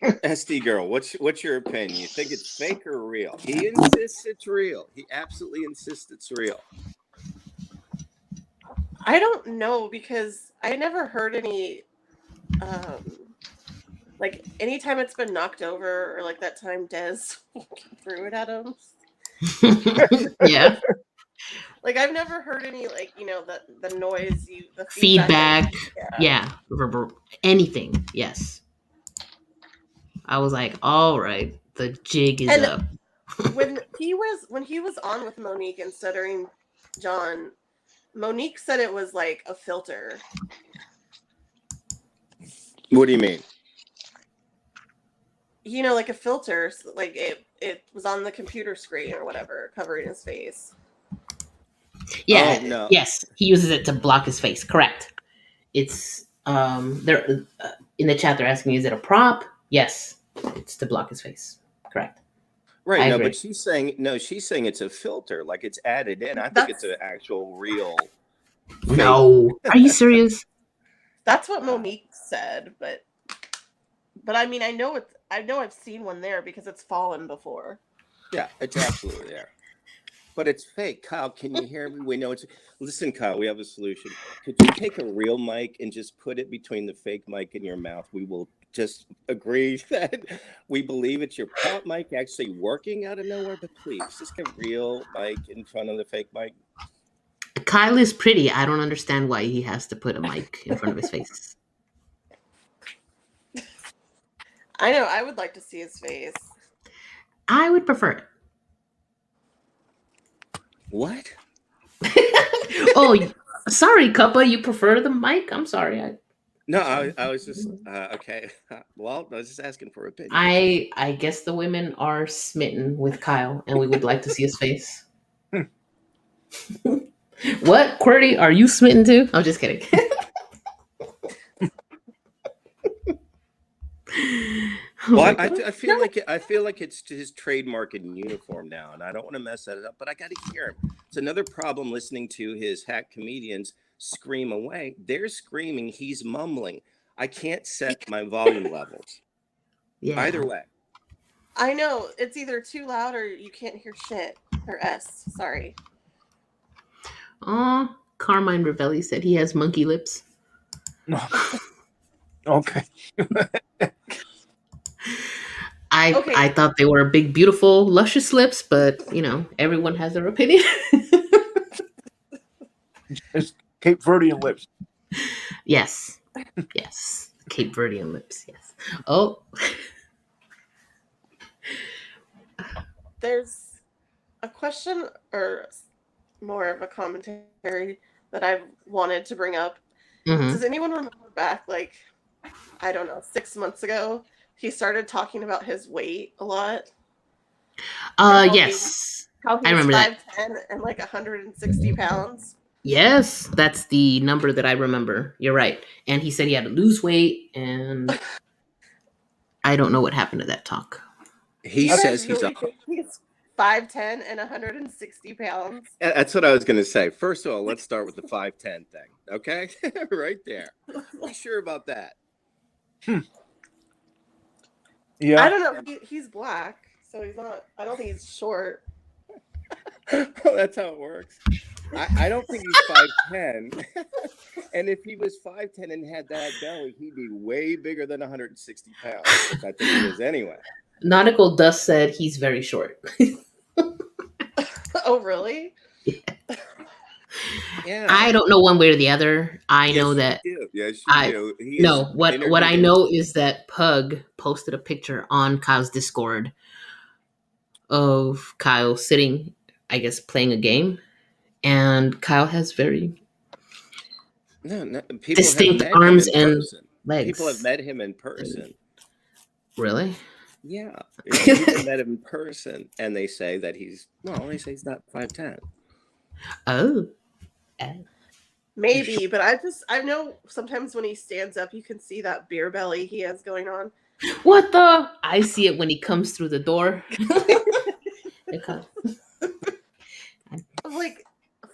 Speaker 3: SD girl, what's your opinion? You think it's fake or real? He insists it's real. He absolutely insists it's real.
Speaker 4: I don't know, because I never heard any like anytime it's been knocked over, or like that time Des threw it at him.
Speaker 1: Yeah.
Speaker 4: Like I've never heard any, like, the noise, the
Speaker 1: feedback. Yeah. Anything. Yes. I was like, all right, the jig is up.
Speaker 4: when he was on with Monique and Stuttering John, Monique said it was like a filter.
Speaker 3: What do you mean?
Speaker 4: Like a filter, like it was on the computer screen or whatever, covering his face.
Speaker 1: Yeah.
Speaker 3: Oh, no.
Speaker 1: Yes, he uses it to block his face. Correct. It's they're in the chat. They're asking, is it a prop? Yes, it's to block his face. Correct.
Speaker 3: Right. No, but she's saying it's a filter, like it's added in. I think it's an actual real.
Speaker 1: No, are you serious?
Speaker 4: That's what Monique said, but I mean, I know I've seen one there because it's fallen before.
Speaker 3: Yeah, it's absolutely there. But it's fake. Kyle, can you hear me? We know it's... Listen, Kyle, we have a solution. Could you take a real mic and just put it between the fake mic and your mouth? We will just agree that we believe it's your prop mic actually working out of nowhere, but please, just get a real mic in front of the fake mic.
Speaker 1: Kyle is pretty. I don't understand why he has to put a mic in front of his face.
Speaker 4: I know. I would like to see his face.
Speaker 1: I would prefer it.
Speaker 3: What?
Speaker 1: Oh, sorry, Cuppa. You prefer the mic? I'm sorry.
Speaker 3: No, I was just okay. Well, I was just asking for opinion.
Speaker 1: I guess the women are smitten with Kyle, and we would like to see his face. What, QWERTY? Are you smitten too? I'm just kidding.
Speaker 3: Well, I feel like it's his trademark and uniform now, and I don't want to mess that up. But I got to hear him. It's another problem listening to his hack comedians scream away. They're screaming. He's mumbling. I can't set my volume levels. Yeah. Either way.
Speaker 4: I know. It's either too loud or you can't hear shit. Or S. Sorry.
Speaker 1: Oh, Carmine Ravelli said he has monkey lips.
Speaker 2: Okay.
Speaker 1: I thought they were big, beautiful, luscious lips, but everyone has their opinion.
Speaker 2: It's Cape Verdean lips.
Speaker 1: Yes. Cape Verdean lips. Yes. Oh.
Speaker 4: There's a question, or more of a commentary, that I've wanted to bring up. Mm-hmm. Does anyone remember back, like, I don't know, 6 months ago, he started talking about his weight a lot?
Speaker 1: Yes.
Speaker 4: How he was 5'10" and like 160 pounds.
Speaker 1: Yes, that's the number that I remember. You're right. And he said he had to lose weight, and I don't know what happened to that talk.
Speaker 3: He says
Speaker 4: he's 5'10" and 160 pounds.
Speaker 3: That's what I was going to say. First of all, let's start with the 5'10" thing. Okay? Right there. Be sure about that.
Speaker 2: Yeah.
Speaker 4: I don't know. He's black, so he's not. I don't think he's short.
Speaker 3: Well, that's how it works. I don't think he's 5'10". And if he was 5'10" and had that belly, he'd be way bigger than 160 pounds, which I think he is anyway.
Speaker 1: Nautical Dust said he's very short.
Speaker 4: Oh, really?
Speaker 3: Yeah.
Speaker 1: I don't know one way or the other. I know that.
Speaker 3: Yes, you do.
Speaker 1: No, what I know is that Pug posted a picture on Kyle's Discord of Kyle sitting, I guess, playing a game, and Kyle has very distinct arms and legs.
Speaker 3: People have met him in person.
Speaker 1: Really?
Speaker 3: Yeah, people met him in person, and they say that he's not 5'10".
Speaker 1: Oh.
Speaker 4: Maybe, but I know sometimes when he stands up, you can see that beer belly he has going on.
Speaker 1: What the? I see it when he comes through the door.
Speaker 4: I'm like,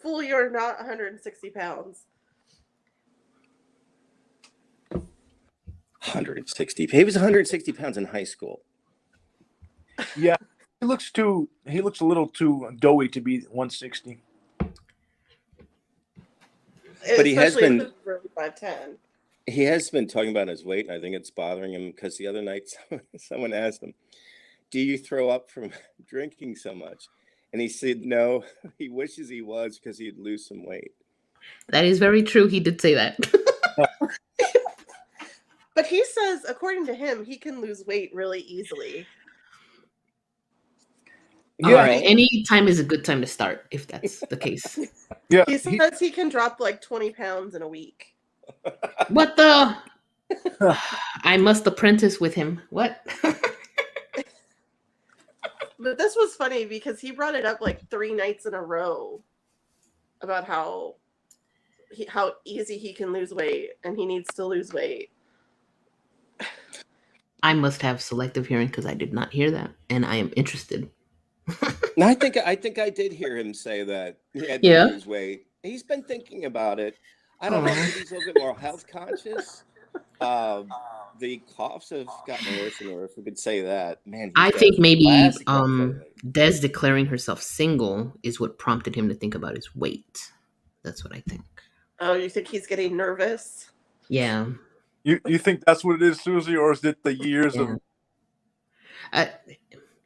Speaker 4: fool, you're not 160 pounds.
Speaker 3: 160. He was 160 pounds in high school.
Speaker 2: Yeah, he looks a little too doughy to be 160.
Speaker 3: But he has been
Speaker 4: 5'10".
Speaker 3: He has been talking about his weight, and I think it's bothering him because the other night someone asked him, "Do you throw up from drinking so much?" And he said no, he wishes he was because he'd lose some weight.
Speaker 1: That is very true. He did say that.
Speaker 4: But he says, according to him, he can lose weight really easily.
Speaker 1: Yeah, any time is a good time to start if that's the case.
Speaker 2: Yeah,
Speaker 4: he says he can drop like 20 pounds in a week.
Speaker 1: What the? I must apprentice with him. What?
Speaker 4: But this was funny because he brought it up like 3 nights in a row about how easy he can lose weight and he needs to lose weight.
Speaker 1: I must have selective hearing because I did not hear that, and I am interested.
Speaker 3: No, I think I did hear him say that he had to lose weight. He's been thinking about it. I don't know if he's a little bit more health conscious. The coughs have gotten worse and worse. We could say that. Man,
Speaker 1: I think maybe Des declaring herself single is what prompted him to think about his weight. That's what I think.
Speaker 4: Oh, you think he's getting nervous?
Speaker 1: Yeah.
Speaker 2: You think that's what it is, Susie, or is it the years of?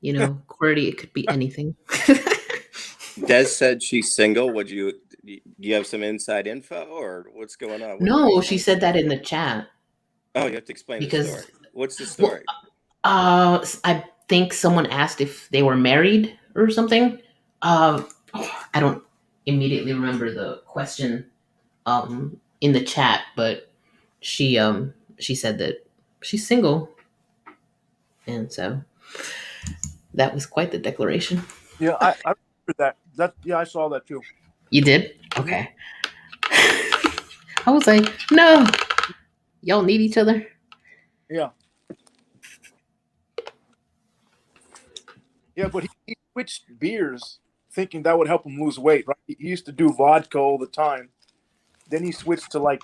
Speaker 1: QWERTY, it could be anything.
Speaker 3: Des said she's single. Do you have some inside info, or what's going on?
Speaker 1: No, she said that in the chat.
Speaker 3: Oh, you have to explain the story. What's the story?
Speaker 1: I think someone asked if they were married or something. I don't immediately remember the question in the chat, but she said that she's single, and so that was quite the declaration.
Speaker 2: Yeah, I remember that. Yeah, I saw that too.
Speaker 1: You did? Okay. I was like, no, y'all need each other.
Speaker 2: Yeah. Yeah, but he switched beers thinking that would help him lose weight, right? He used to do vodka all the time. Then he switched to like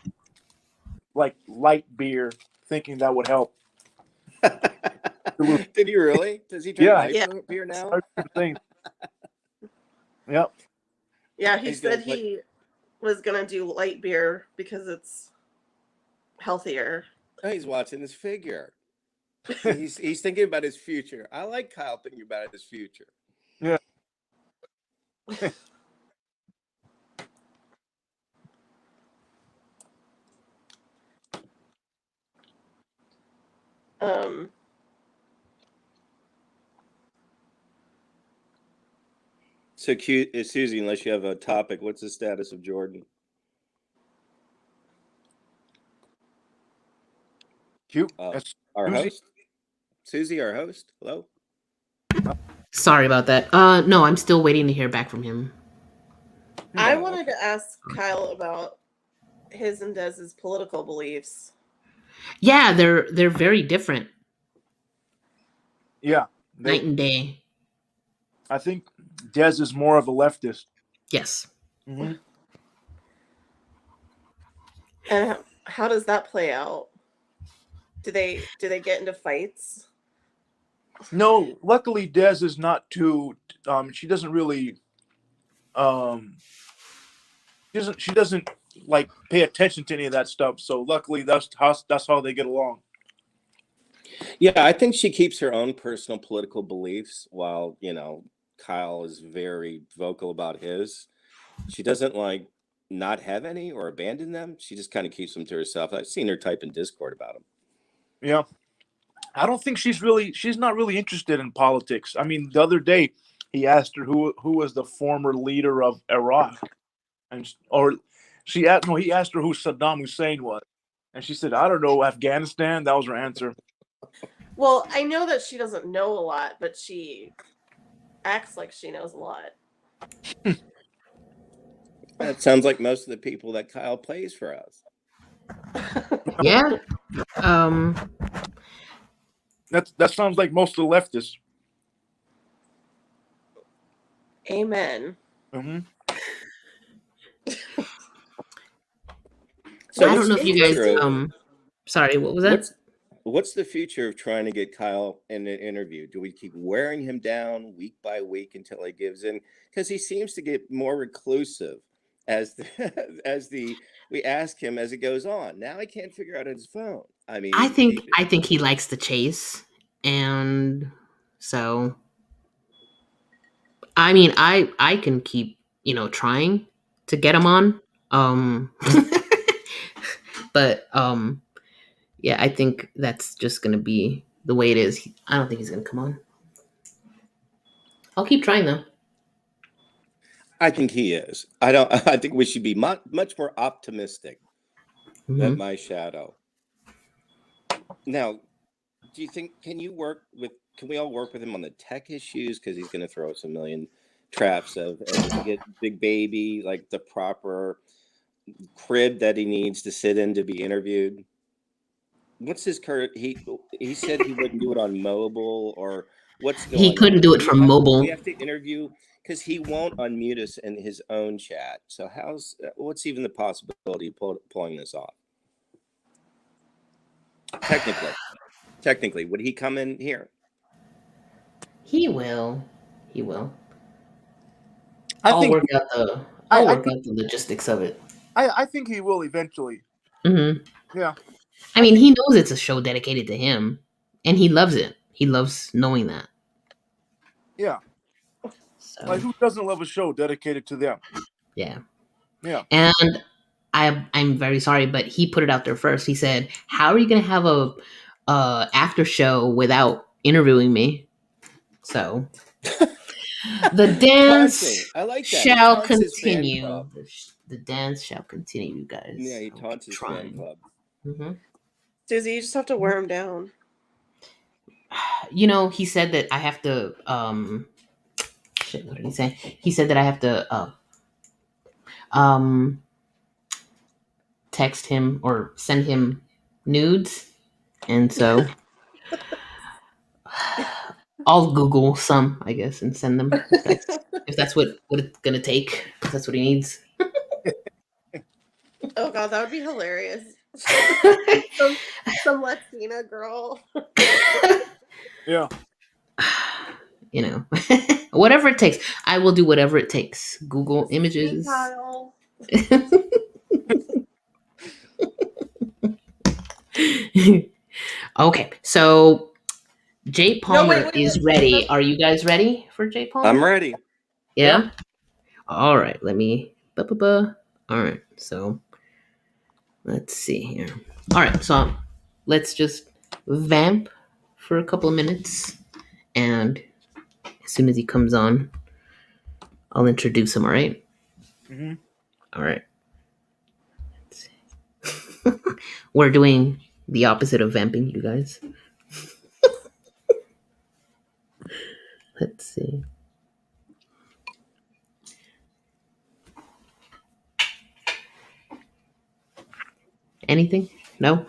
Speaker 2: light beer, thinking that would help.
Speaker 3: Did he really? Does he drink light beer now?
Speaker 2: Yep.
Speaker 4: Yeah, he said he was going to do light beer because it's healthier.
Speaker 3: Oh, he's watching his figure. He's thinking about his future. I like Kyle thinking about his future.
Speaker 2: Yeah.
Speaker 3: So cute, Susie. Unless you have a topic, what's the status of Jordan?
Speaker 2: Cute.
Speaker 3: Our host, Susie, our host. Hello.
Speaker 1: Sorry about that. No, I'm still waiting to hear back from him.
Speaker 4: I wanted to ask Kyle about his and Dez's political beliefs.
Speaker 1: Yeah, they're very different.
Speaker 2: Yeah.
Speaker 1: Night and day.
Speaker 2: I think Des is more of a leftist.
Speaker 1: Yes.
Speaker 2: Mm-hmm.
Speaker 4: And how does that play out? Do they get into fights?
Speaker 2: No, luckily Des is not too. She doesn't really. Um, she doesn't like pay attention to any of that stuff. So luckily that's how they get along.
Speaker 3: Yeah, I think she keeps her own personal political beliefs while, Kyle is very vocal about his. She doesn't like not have any or abandon them. She just kind of keeps them to herself. I've seen her type in Discord about them.
Speaker 2: Yeah, I don't think she's not really interested in politics. I mean, the other day he asked her who was the former leader of Iraq, or he asked her who Saddam Hussein was, and she said, I don't know, Afghanistan. That was her answer.
Speaker 4: Well, I know that she doesn't know a lot, but she acts like she knows a lot.
Speaker 3: That sounds like most of the people that Kyle plays for us.
Speaker 1: Yeah.
Speaker 2: That sounds like most of the leftists.
Speaker 4: Amen.
Speaker 2: Mm-hmm.
Speaker 3: So
Speaker 1: I don't
Speaker 3: what's
Speaker 1: know
Speaker 3: the
Speaker 1: if you guys.
Speaker 3: future of
Speaker 1: Sorry, what was that?
Speaker 3: what's the future of trying to get Kyle in an interview? Do we keep wearing him down week by week until he gives in? Because he seems to get more reclusive as we ask him as it goes on. Now he can't figure out his phone. I mean,
Speaker 1: I think he likes the chase, and so I mean, I can keep trying to get him on, but yeah, I think that's just gonna be the way it is. I don't think he's gonna come on. I'll keep trying though.
Speaker 3: I think he is. I don't. I think we should be much more optimistic. That my shadow. Now, do you think can we all work with him on the tech issues, because he's going to throw us a million traps of to get big baby like the proper crib that he needs to sit in to be interviewed? What's his current? He said he wouldn't do it on mobile, or what's
Speaker 1: He
Speaker 3: going
Speaker 1: couldn't
Speaker 3: on?
Speaker 1: do it from mobile.
Speaker 3: We have to interview because he won't unmute us in his own chat. So what's even the possibility of pulling this off? Technically, would he come in here?
Speaker 1: He will. He will.
Speaker 2: I'll
Speaker 1: work out the logistics of it.
Speaker 2: I think he will eventually.
Speaker 1: Mm-hmm.
Speaker 2: Yeah.
Speaker 1: I mean, he knows it's a show dedicated to him, and he loves it. He loves knowing that.
Speaker 2: Yeah.
Speaker 1: So,
Speaker 2: like, who doesn't love a show dedicated to them?
Speaker 1: Yeah.
Speaker 2: Yeah.
Speaker 1: And I'm very sorry, but he put it out there first. He said, "How are you going to have a after show without interviewing me?" So the dance
Speaker 3: I like that.
Speaker 1: shall continue. The dance shall continue, you guys.
Speaker 3: Yeah, he taunts his fan club.
Speaker 1: Mm-hmm.
Speaker 4: Susie, you just have to wear him down.
Speaker 1: He said that I have to. Shit, what did he say? He said that I have to text him or send him nudes, and so I'll Google some, I guess, and send them if that's what it's gonna take. If that's what he needs.
Speaker 4: Oh god, that would be hilarious. some Latina girl.
Speaker 2: Yeah.
Speaker 1: Whatever it takes. I will do whatever it takes. Google images.
Speaker 4: Kyle.
Speaker 1: Okay, so Jay Palmer is ready. Are you guys ready for Jay Palmer?
Speaker 3: I'm ready.
Speaker 1: Yeah? All right, let me... All right, so let's see here. All right, so let's just vamp for a couple of minutes, and as soon as he comes on, I'll introduce him, all right?
Speaker 2: Mm-hmm.
Speaker 1: All right. We're doing the opposite of vamping, you guys. Let's see. Anything? No?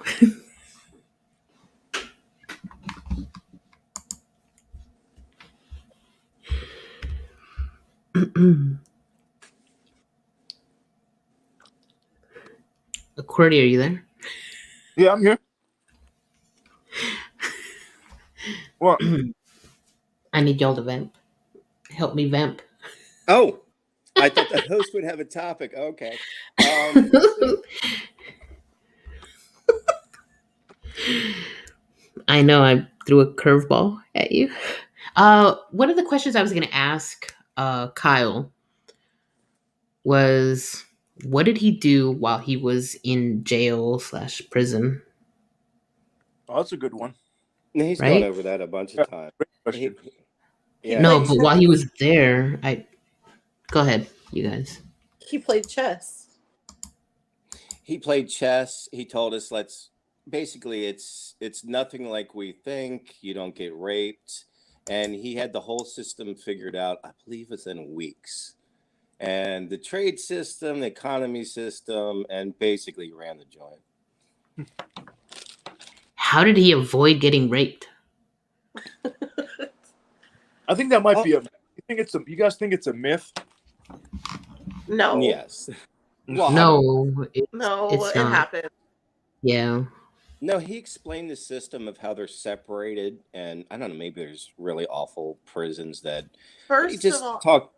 Speaker 1: Cordy, are you there?
Speaker 2: Yeah, I'm here. What?
Speaker 1: I need y'all to vamp. Help me vamp.
Speaker 3: Oh, I thought the host would have a topic. Okay. Let's see.
Speaker 1: I know I threw a curveball at you. One of the questions I was going to ask Kyle was, what did he do while he was in jail/prison?
Speaker 2: Oh, that's a good one.
Speaker 3: He's gone
Speaker 1: Right?
Speaker 3: over that a bunch
Speaker 2: Yeah,
Speaker 3: of times.
Speaker 2: great question.
Speaker 4: He
Speaker 3: Yeah,
Speaker 1: No,
Speaker 4: played
Speaker 3: he
Speaker 1: but
Speaker 4: chess.
Speaker 1: while he was there, go ahead, you guys.
Speaker 4: He played chess.
Speaker 3: he played chess. He told us, let's basically it's nothing like we think. You don't get raped, and he had the whole system figured out. I believe within weeks, and the trade system, the economy system, and basically ran the joint.
Speaker 1: How did he avoid getting raped?
Speaker 2: I think that might
Speaker 3: Oh,
Speaker 2: be a. You guys think it's a myth?
Speaker 4: No,
Speaker 3: yes. Well, I don't know.
Speaker 1: No,
Speaker 4: no,
Speaker 1: it's
Speaker 4: it
Speaker 1: not.
Speaker 4: happened.
Speaker 1: Yeah.
Speaker 3: No, he explained the system of how they're separated, and I don't know. Maybe there's really awful prisons that he
Speaker 4: First of
Speaker 3: just
Speaker 4: all,
Speaker 3: talked.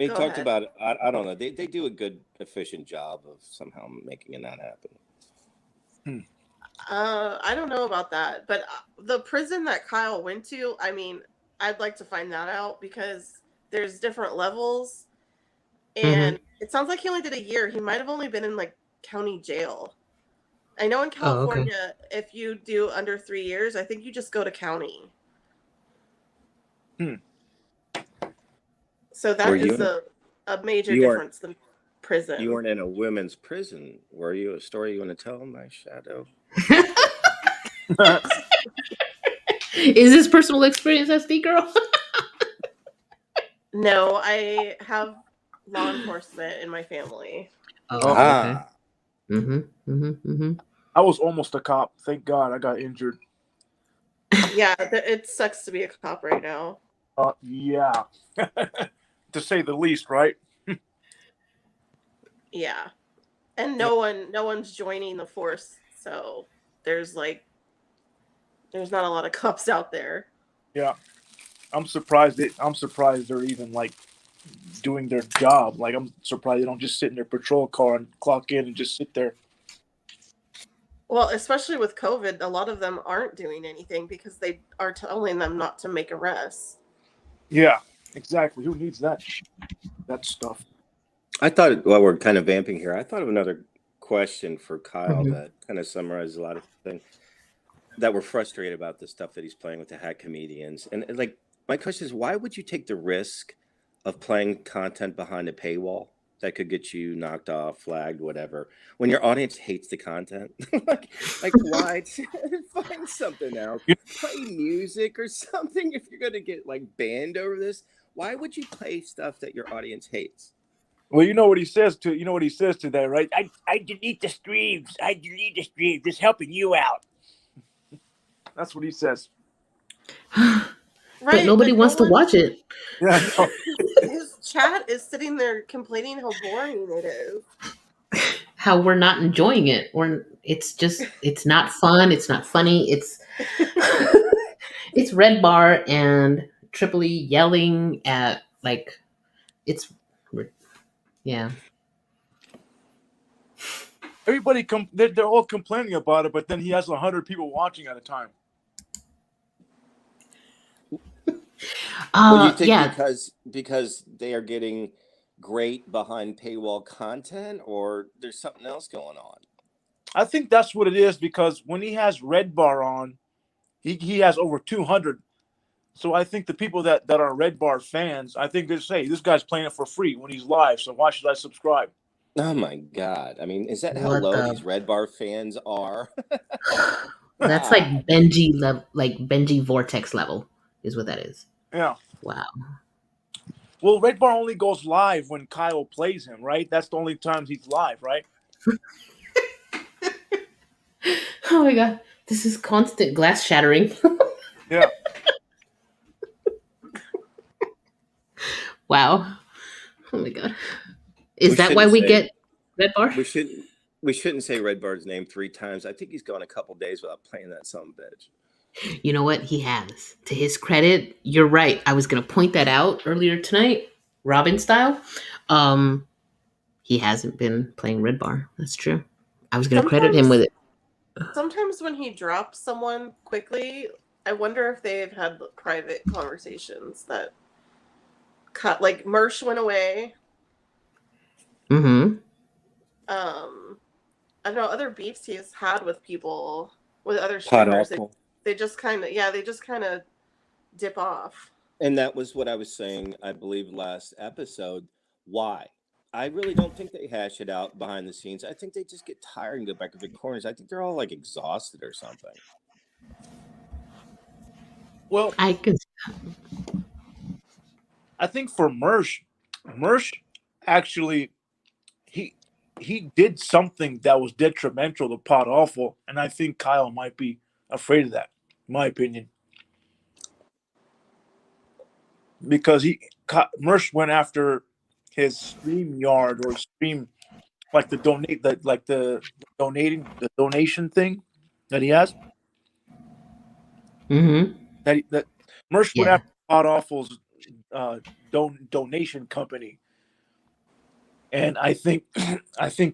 Speaker 3: He
Speaker 4: go
Speaker 3: talked
Speaker 4: ahead.
Speaker 3: about it. I don't know. They do a good, efficient job of somehow making it not happen.
Speaker 4: I don't know about that, but the prison that Kyle went to, I mean, I'd like to find that out because there's different levels, and it sounds like he only did a year. He might have only been in like county jail. I know in
Speaker 1: Oh, okay.
Speaker 4: California, if you do under 3 years, I think you just go to county.
Speaker 2: Hmm.
Speaker 4: So
Speaker 3: Were
Speaker 4: that
Speaker 3: you
Speaker 4: is
Speaker 3: in?
Speaker 4: a major
Speaker 3: You weren't.
Speaker 4: difference than
Speaker 3: You
Speaker 4: prison.
Speaker 3: weren't in a women's prison, were you? A story you want to tell, my shadow?
Speaker 1: Is this personal experience, SD girl?
Speaker 4: No, I have law enforcement in my family.
Speaker 2: Oh,
Speaker 1: Oh, okay.
Speaker 3: Ah,
Speaker 2: I was almost a cop. Thank God I got injured.
Speaker 4: Yeah, it sucks to be a cop right now.
Speaker 2: Yeah, to say the least, right?
Speaker 4: Yeah. And
Speaker 2: Yeah.
Speaker 4: no one's joining the force, so there's there's not a lot of cops out there.
Speaker 2: Yeah. I'm surprised. I'm surprised they're even like doing their job. Like I'm surprised they don't just sit in their patrol car and clock in and just sit there.
Speaker 4: Well, especially with COVID, a lot of them aren't doing anything because they are telling them not to make arrests.
Speaker 2: Yeah, exactly. Who needs that stuff?
Speaker 3: I thought. Well, we're kind of vamping here. I thought of another question for Kyle
Speaker 1: Mhm.
Speaker 3: that kind of summarizes a lot of things that we're frustrated about the stuff that he's playing with the hack comedians. And like, my question is, why would you take the risk of playing content behind a paywall that could get you knocked off, flagged, whatever, when your audience hates the content? like why find something else? Play music or something if you're gonna get like banned over this. Why would you play stuff that your audience hates?
Speaker 2: Well, you know what he says to that, right? I delete the streams. I delete the streams. Just helping you out. That's what he says.
Speaker 1: But
Speaker 4: Right,
Speaker 1: nobody
Speaker 4: but no
Speaker 1: wants to
Speaker 4: one
Speaker 1: watch it.
Speaker 2: Yeah, no.
Speaker 4: his chat is sitting there complaining how boring it is.
Speaker 1: How we're not enjoying it, or it's not fun. It's not funny. It's Red Bar and Tripoli yelling at like it's yeah.
Speaker 2: Everybody they're all complaining about it, but then he has 100 people watching at a time.
Speaker 3: Well, you think
Speaker 1: Yeah.
Speaker 3: because they are getting great behind paywall content, or there's something else going on?
Speaker 2: I think that's what it is because when he has Red Bar on, he has over 200. So I think the people that are Red Bar fans, I think they say this guy's playing it for free when he's live. So why should I subscribe?
Speaker 3: Oh my God. I mean, is that how
Speaker 1: What
Speaker 3: low
Speaker 1: the
Speaker 3: these Red Bar fans are?
Speaker 1: That's like
Speaker 3: God.
Speaker 1: Benji level, like Benji Vortex level is what that is.
Speaker 2: Yeah.
Speaker 1: Wow.
Speaker 2: Well, Red Bar only goes live when Kyle plays him, right? That's the only times he's live, right?
Speaker 1: Oh my god. This is constant glass shattering.
Speaker 2: Yeah.
Speaker 1: Wow. Oh my god. Is that why we get Red Bar?
Speaker 3: We shouldn't say Red Bar's name 3 times. I think he's gone a couple days without playing that son of a bitch.
Speaker 1: You know what? He has. To his credit, you're right. I was going to point that out earlier tonight, Robin style. He hasn't been playing Red Bar. That's true. I was going to credit him with it.
Speaker 4: Sometimes when he drops someone quickly, I wonder if they've had private conversations that cut. Like Mersh went away.
Speaker 1: Mm-hmm.
Speaker 4: I don't know, other beefs he's had with people, with other streamers. They just kind of dip off.
Speaker 3: And that was what I was saying, I believe, last episode. Why? I really don't think they hash it out behind the scenes. I think they just get tired and go back to the corners. I think they're all like exhausted or something.
Speaker 2: Well, I think for Mersh actually he did something that was detrimental to Pod Awful, and I think Kyle might be afraid of that, in my opinion. Because Mersh went after his StreamYard or stream, like the donation thing that he has.
Speaker 1: Mm-hmm.
Speaker 2: That Mersh went after Pod Awful's donation company, and I think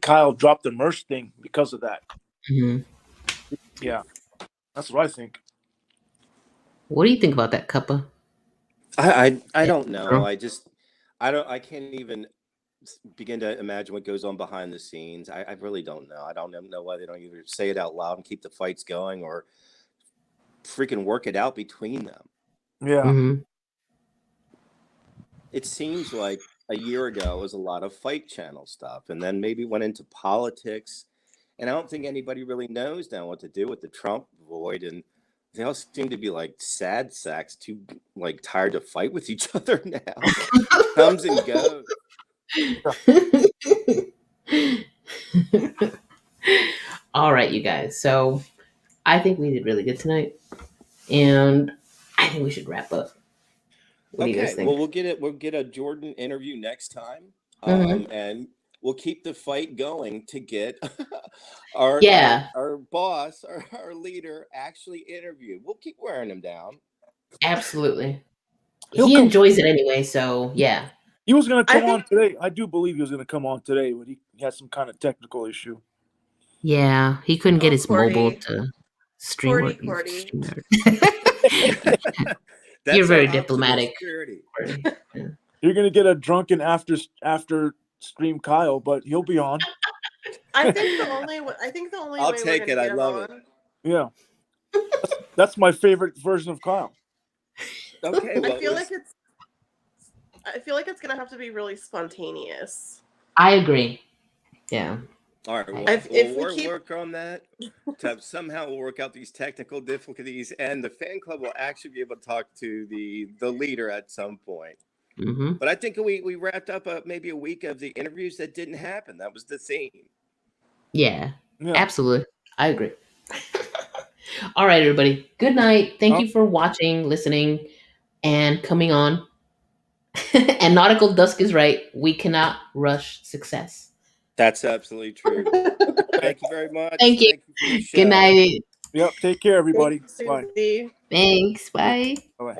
Speaker 2: Kyle dropped the Mersh thing because of that.
Speaker 1: Mm-hmm.
Speaker 2: Yeah, that's what I think.
Speaker 1: What do you think about that, Cuppa?
Speaker 3: I don't know. I can't even begin to imagine what goes on behind the scenes. I really don't know. I don't know why they don't either say it out loud and keep the fights going or freaking work it out between them.
Speaker 2: Yeah.
Speaker 1: Mm-hmm.
Speaker 3: It seems like a year ago was a lot of fight channel stuff, and then maybe went into politics. And I don't think anybody really knows now what to do with the Trump void, and they all seem to be like sad sacks, too like tired to fight with each other now. Comes and goes.
Speaker 1: All right, you guys. So I think we did really good tonight, and I think we should wrap up. What do you guys think?
Speaker 3: Well, we'll get a Jordan interview next time, and we'll keep the fight going to get our boss, our leader, actually interviewed. We'll keep wearing him down.
Speaker 1: Absolutely. He enjoys it anyway, so yeah.
Speaker 2: He was going to come on today. I do believe he was going to come on today, but he had some kind of technical issue.
Speaker 1: Yeah, he couldn't get his mobile to stream. You're very diplomatic.
Speaker 2: Yeah. You're going to get a drunken after stream Kyle, but he'll be on.
Speaker 4: I think the only
Speaker 3: I'll take it. I love it.
Speaker 2: Yeah. That's my favorite version of Kyle.
Speaker 3: Okay. Well,
Speaker 4: I feel like it's going to have to be really spontaneous.
Speaker 1: I agree. Yeah.
Speaker 3: All right. Well, we'll work on that. Somehow we'll work out these technical difficulties, and the fan club will actually be able to talk to the leader at some point.
Speaker 1: Mm-hmm.
Speaker 3: But I think we wrapped up maybe a week of the interviews that didn't happen. That was the theme.
Speaker 1: Yeah. Absolutely. I agree. All right, everybody. Good night. Thank you for watching, listening, and coming on. And Nautical Dusk is right. We cannot rush success.
Speaker 3: That's absolutely true. Thank you very much.
Speaker 1: Thank you. Good night.
Speaker 2: Yep. Take care, everybody.
Speaker 4: Thanks,
Speaker 2: Bye.
Speaker 1: Thanks. Bye.
Speaker 2: Bye.